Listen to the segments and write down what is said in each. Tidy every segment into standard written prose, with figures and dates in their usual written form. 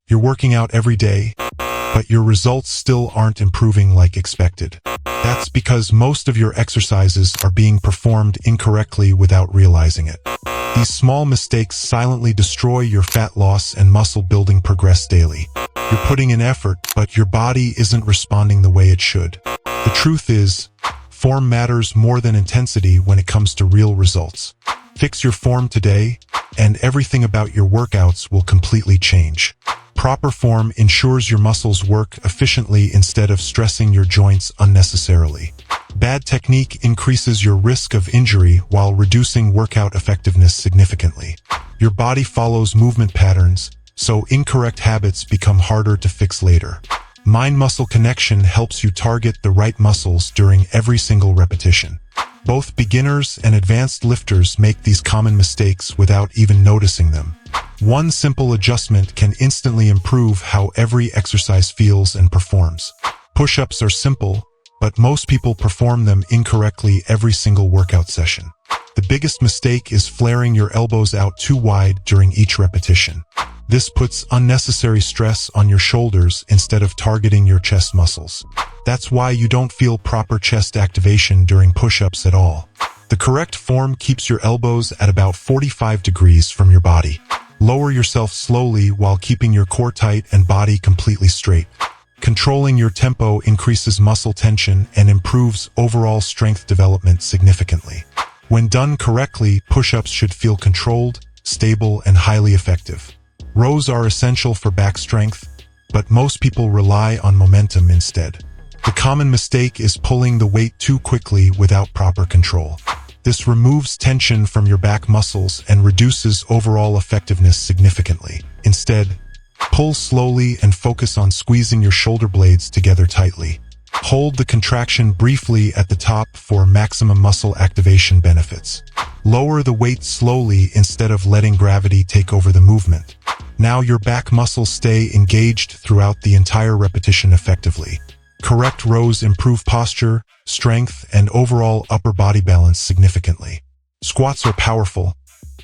You're working out every day, but your results still aren't improving like expected. That's because most of your exercises are being performed incorrectly without realizing it. These small mistakes silently destroy your fat loss and muscle building progress daily. You're putting in effort, but your body isn't responding the way it should. The truth is, form matters more than intensity when it comes to real results. Fix your form today, and everything about your workouts will completely change. Proper form ensures your muscles work efficiently instead of stressing your joints unnecessarily. Bad technique increases your risk of injury while reducing workout effectiveness significantly. Your body follows movement patterns, so incorrect habits become harder to fix later. Mind-muscle connection helps you target the right muscles during every single repetition. Both beginners and advanced lifters make these common mistakes without even noticing them. One simple adjustment can instantly improve how every exercise feels and performs. Push-ups are simple, but most people perform them incorrectly every single workout session. The biggest mistake is flaring your elbows out too wide during each repetition. This puts unnecessary stress on your shoulders instead of targeting your chest muscles. That's why you don't feel proper chest activation during push-ups at all. The correct form keeps your elbows at about 45 degrees from your body. Lower yourself slowly while keeping your core tight and body completely straight. Controlling your tempo increases muscle tension and improves overall strength development significantly. When done correctly, push-ups should feel controlled, stable, and highly effective. Rows are essential for back strength, but most people rely on momentum instead. The common mistake is pulling the weight too quickly without proper control. This removes tension from your back muscles and reduces overall effectiveness significantly. Instead, pull slowly and focus on squeezing your shoulder blades together tightly. Hold the contraction briefly at the top for maximum muscle activation benefits. Lower the weight slowly instead of letting gravity take over the movement. Now your back muscles stay engaged throughout the entire repetition effectively. Correct rows improve posture, strength, and overall upper body balance significantly. Squats are powerful,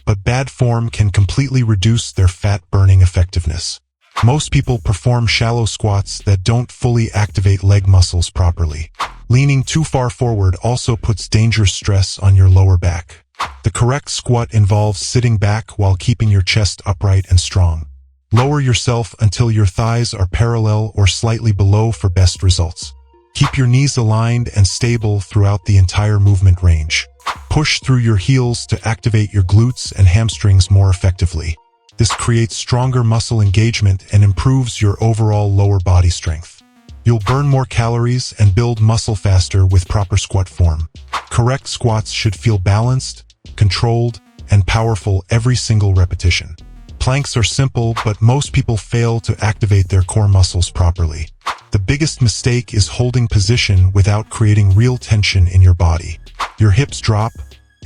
but bad form can completely reduce their fat-burning effectiveness. Most people perform shallow squats that don't fully activate leg muscles properly. Leaning too far forward also puts dangerous stress on your lower back. The correct squat involves sitting back while keeping your chest upright and strong. Lower yourself until your thighs are parallel or slightly below for best results. Keep your knees aligned and stable throughout the entire movement range. Push through your heels to activate your glutes and hamstrings more effectively. This creates stronger muscle engagement and improves your overall lower body strength. You'll burn more calories and build muscle faster with proper squat form. Correct squats should feel balanced, controlled, and powerful every single repetition. Planks are simple, but most people fail to activate their core muscles properly. The biggest mistake is holding position without creating real tension in your body. Your hips drop,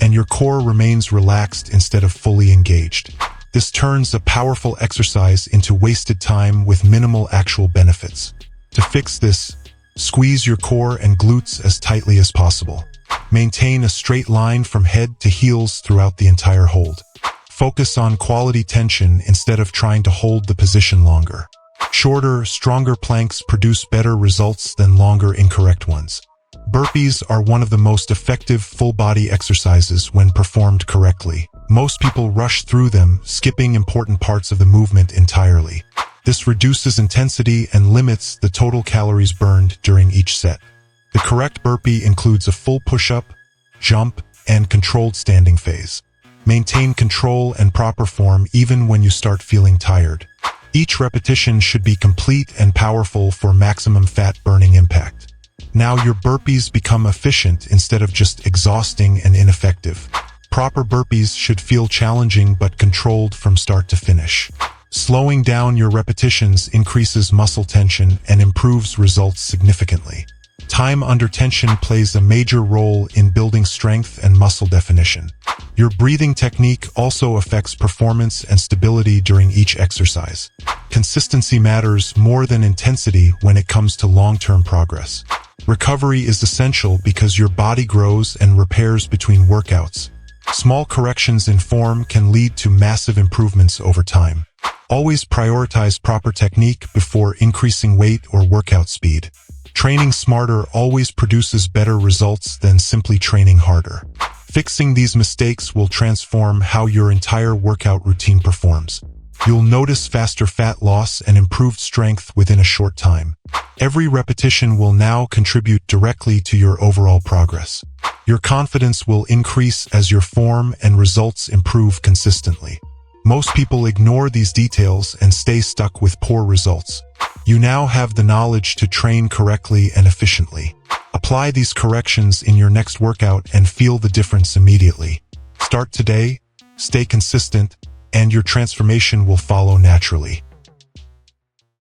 and your core remains relaxed instead of fully engaged. This turns a powerful exercise into wasted time with minimal actual benefits. To fix this, squeeze your core and glutes as tightly as possible. Maintain a straight line from head to heels throughout the entire hold. Focus on quality tension instead of trying to hold the position longer. Shorter, stronger planks produce better results than longer, incorrect ones. Burpees are one of the most effective full-body exercises when performed correctly. Most people rush through them, skipping important parts of the movement entirely. This reduces intensity and limits the total calories burned during each set. The correct burpee includes a full push-up, jump, and controlled standing phase. Maintain control and proper form even when you start feeling tired. Each repetition should be complete and powerful for maximum fat-burning impact. Now your burpees become efficient instead of just exhausting and ineffective. Proper burpees should feel challenging but controlled from start to finish. Slowing down your repetitions increases muscle tension and improves results significantly. Time under tension plays a major role in building strength and muscle definition. Your breathing technique also affects performance and stability during each exercise. Consistency matters more than intensity when it comes to long-term progress. Recovery is essential because your body grows and repairs between workouts. Small corrections in form can lead to massive improvements over time. Always prioritize proper technique before increasing weight or workout speed. Training smarter always produces better results than simply training harder. Fixing these mistakes will transform how your entire workout routine performs. You'll notice faster fat loss and improved strength within a short time. Every repetition will now contribute directly to your overall progress. Your confidence will increase as your form and results improve consistently. Most people ignore these details and stay stuck with poor results. You now have the knowledge to train correctly and efficiently. Apply these corrections in your next workout and feel the difference immediately. Start today, stay consistent, and your transformation will follow naturally.